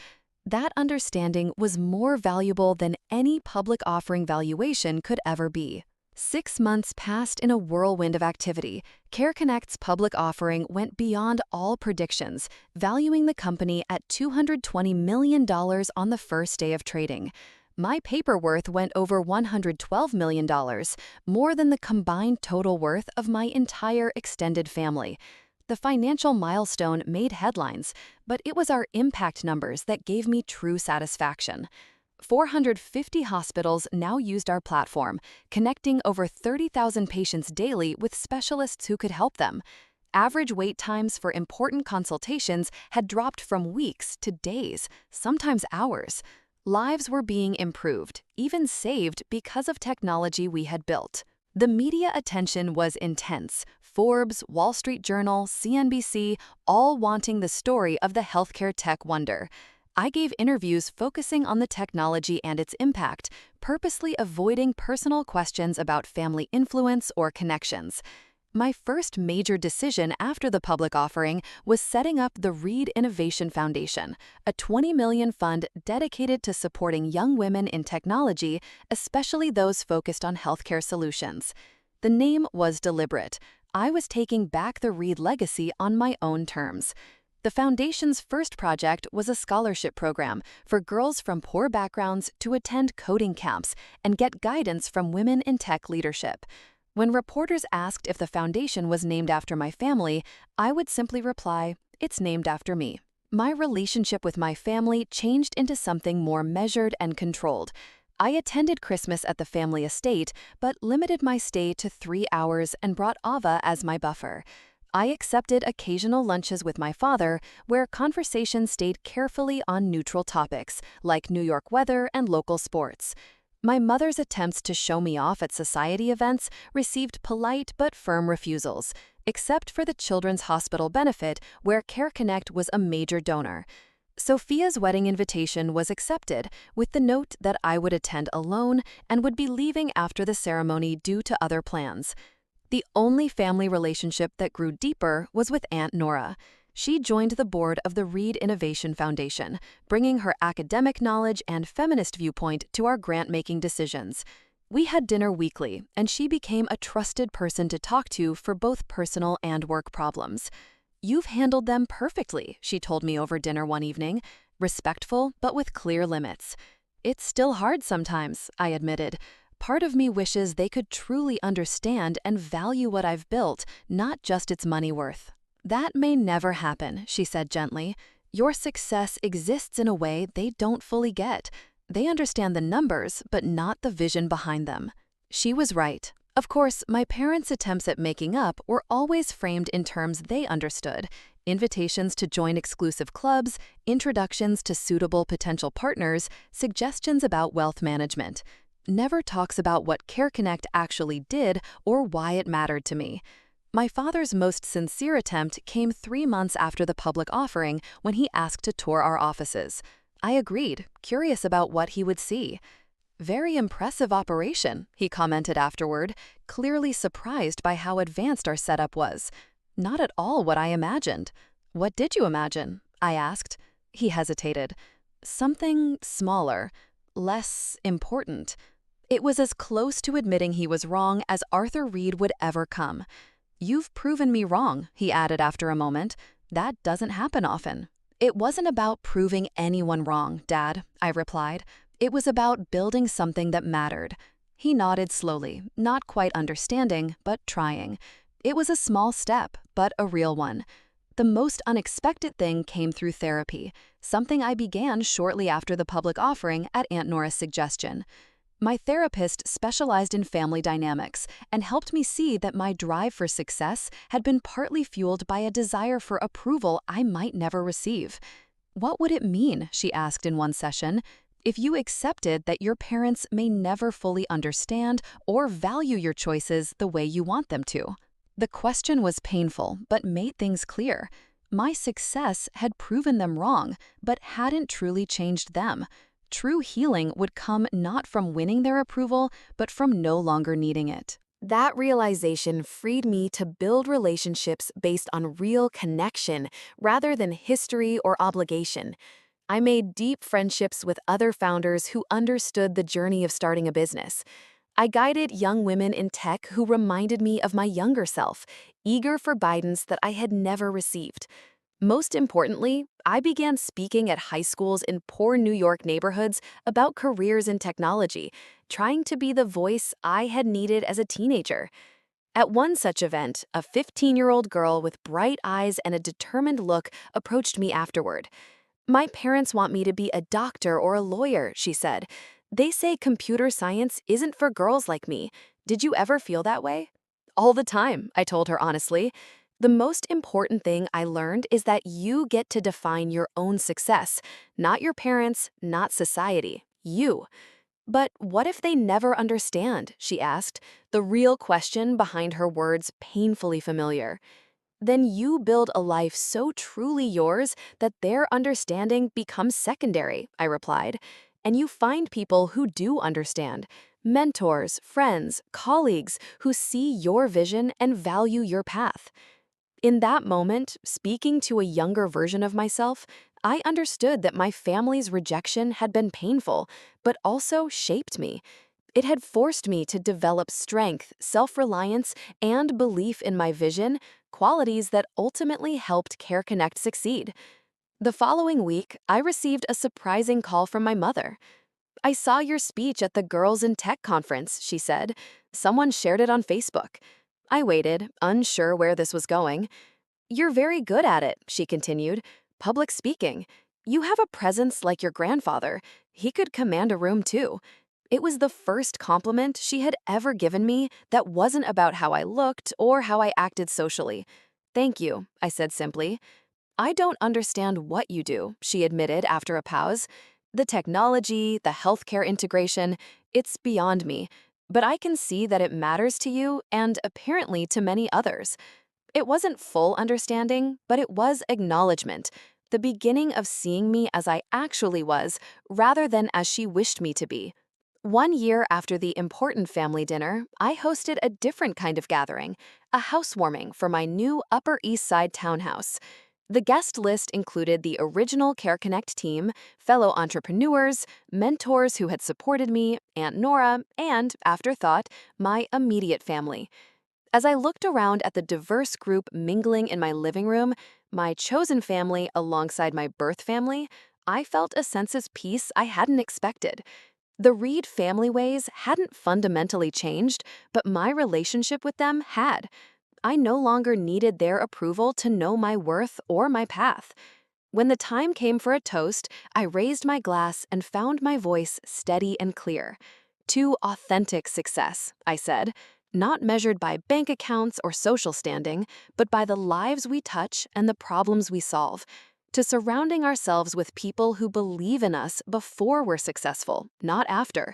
That understanding was more valuable than any public offering valuation could ever be. 6 months passed in a whirlwind of activity. CareConnect's public offering went beyond all predictions, valuing the company at $220 million on the first day of trading. My paper worth went over $112 million, more than the combined total worth of my entire extended family. The financial milestone made headlines, but it was our impact numbers that gave me true satisfaction. 450 hospitals now used our platform, connecting over 30,000 patients daily with specialists who could help them. Average wait times for important consultations had dropped from weeks to days, sometimes hours. Lives were being improved, even saved because of technology we had built. The media attention was intense. Forbes, Wall Street Journal, CNBC, all wanting the story of the healthcare tech wonder. I gave interviews focusing on the technology and its impact, purposely avoiding personal questions about family influence or connections. My first major decision after the public offering was setting up the Reed Innovation Foundation, a $20 million fund dedicated to supporting young women in technology, especially those focused on healthcare solutions. The name was deliberate. I was taking back the Reed legacy on my own terms. The foundation's first project was a scholarship program for girls from poor backgrounds to attend coding camps and get guidance from women in tech leadership. When reporters asked if the foundation was named after my family, I would simply reply, "It's named after me." My relationship with my family changed into something more measured and controlled. I attended Christmas at the family estate, but limited my stay to 3 hours and brought Ava as my buffer. I accepted occasional lunches with my father, where conversation stayed carefully on neutral topics, like New York weather and local sports. My mother's attempts to show me off at society events received polite but firm refusals, except for the Children's Hospital benefit, where CareConnect was a major donor. Sophia's wedding invitation was accepted, with the note that I would attend alone and would be leaving after the ceremony due to other plans. The only family relationship that grew deeper was with Aunt Nora. She joined the board of the Reed Innovation Foundation, bringing her academic knowledge and feminist viewpoint to our grant-making decisions. We had dinner weekly, and she became a trusted person to talk to for both personal and work problems. "You've handled them perfectly," she told me over dinner one evening, respectful but with clear limits. "It's still hard sometimes," I admitted. "Part of me wishes they could truly understand and value what I've built, not just its money worth." "That may never happen," she said gently. "Your success exists in a way they don't fully get. They understand the numbers, but not the vision behind them." She was right. Of course, my parents' attempts at making up were always framed in terms they understood: invitations to join exclusive clubs, introductions to suitable potential partners, suggestions about wealth management. Never talks about what CareConnect actually did or why it mattered to me. My father's most sincere attempt came 3 months after the public offering, when he asked to tour our offices. I agreed, curious about what he would see. Very impressive operation, he commented afterward, clearly surprised by how advanced our setup was. Not at all what I imagined. What did you imagine? I asked. He hesitated. Something smaller, less important. It was as close to admitting he was wrong as Arthur Reed would ever come. You've proven me wrong, he added after a moment. That doesn't happen often. It wasn't about proving anyone wrong, Dad, I replied. It was about building something that mattered. He nodded slowly, not quite understanding, but trying. It was a small step, but a real one. The most unexpected thing came through therapy, something I began shortly after the public offering at Aunt Nora's suggestion. My therapist specialized in family dynamics and helped me see that my drive for success had been partly fueled by a desire for approval I might never receive. What would it mean, she asked in one session, if you accepted that your parents may never fully understand or value your choices the way you want them to? The question was painful, but made things clear. My success had proven them wrong, but hadn't truly changed them. True healing would come not from winning their approval, but from no longer needing it. That realization freed me to build relationships based on real connection rather than history or obligation. I made deep friendships with other founders who understood the journey of starting a business. I guided young women in tech who reminded me of my younger self, eager for guidance that I had never received. Most importantly, I began speaking at high schools in poor New York neighborhoods about careers in technology, trying to be the voice I had needed as a teenager. At one such event, a 15-year-old girl with bright eyes and a determined look approached me afterward. My parents want me to be a doctor or a lawyer, she said. They say computer science isn't for girls like me. Did you ever feel that way? All the time, I told her honestly. The most important thing I learned is that you get to define your own success, not your parents, not society, you. But what if they never understand? She asked, the real question behind her words painfully familiar. Then you build a life so truly yours that their understanding becomes secondary, I replied. And you find people who do understand. Mentors, friends, colleagues who see your vision and value your path. In that moment, speaking to a younger version of myself, I understood that my family's rejection had been painful, but also shaped me. It had forced me to develop strength, self-reliance, and belief in my vision, qualities that ultimately helped Care Connect succeed. The following week, I received a surprising call from my mother. I saw your speech at the Girls in Tech conference, she said. Someone shared it on Facebook. I waited, unsure where this was going. You're very good at it, she continued. Public speaking. You have a presence like your grandfather. He could command a room too. It was the first compliment she had ever given me that wasn't about how I looked or how I acted socially. Thank you, I said simply. I don't understand what you do, she admitted after a pause. The technology, the healthcare integration, it's beyond me. But I can see that it matters to you and apparently to many others. It wasn't full understanding, but it was acknowledgement, the beginning of seeing me as I actually was, rather than as she wished me to be. 1 year after the important family dinner, I hosted a different kind of gathering, a housewarming for my new Upper East Side townhouse. The guest list included the original Care Connect team, fellow entrepreneurs, mentors who had supported me, Aunt Nora, and, after thought, my immediate family. As I looked around at the diverse group mingling in my living room, my chosen family alongside my birth family, I felt a sense of peace I hadn't expected. The Reed family ways hadn't fundamentally changed, but my relationship with them had. I no longer needed their approval to know my worth or my path. When the time came for a toast, I raised my glass and found my voice steady and clear. To authentic success, I said, not measured by bank accounts or social standing, but by the lives we touch and the problems we solve. To surrounding ourselves with people who believe in us before we're successful, not after.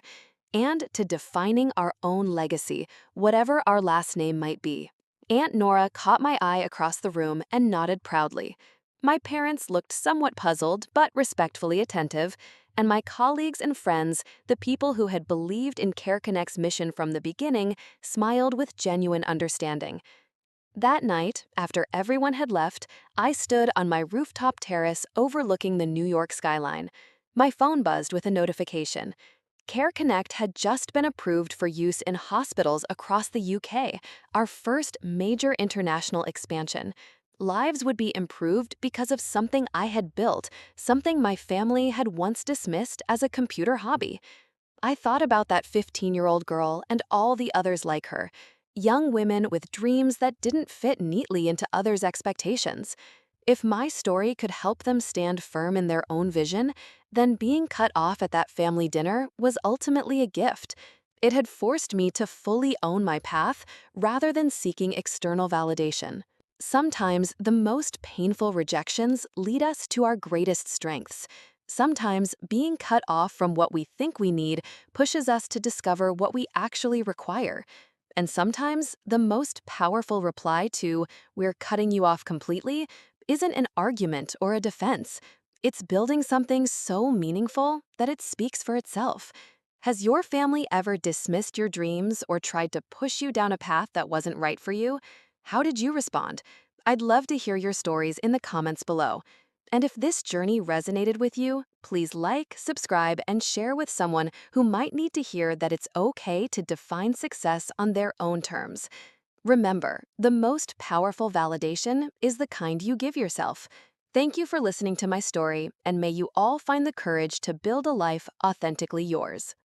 And to defining our own legacy, whatever our last name might be. Aunt Nora caught my eye across the room and nodded proudly. My parents looked somewhat puzzled but respectfully attentive, And my colleagues and friends, the people who had believed in CareConnect's mission from the beginning, smiled with genuine understanding. That night, after everyone had left, I stood on my rooftop terrace overlooking the New York skyline. My phone buzzed with a notification. CareConnect had just been approved for use in hospitals across the UK, our first major international expansion. Lives would be improved because of something I had built, something my family had once dismissed as a computer hobby. I thought about that 15-year-old girl and all the others like her, young women with dreams that didn't fit neatly into others' expectations. If my story could help them stand firm in their own vision, then being cut off at that family dinner was ultimately a gift. It had forced me to fully own my path rather than seeking external validation. Sometimes the most painful rejections lead us to our greatest strengths. Sometimes being cut off from what we think we need pushes us to discover what we actually require. And sometimes the most powerful reply to "we're cutting you off completely" isn't an argument or a defense. It's building something so meaningful that it speaks for itself. Has your family ever dismissed your dreams or tried to push you down a path that wasn't right for you? How did you respond? I'd love to hear your stories in the comments below. And if this journey resonated with you, please like, subscribe, and share with someone who might need to hear that it's okay to define success on their own terms. Remember, the most powerful validation is the kind you give yourself. Thank you for listening to my story, and may you all find the courage to build a life authentically yours.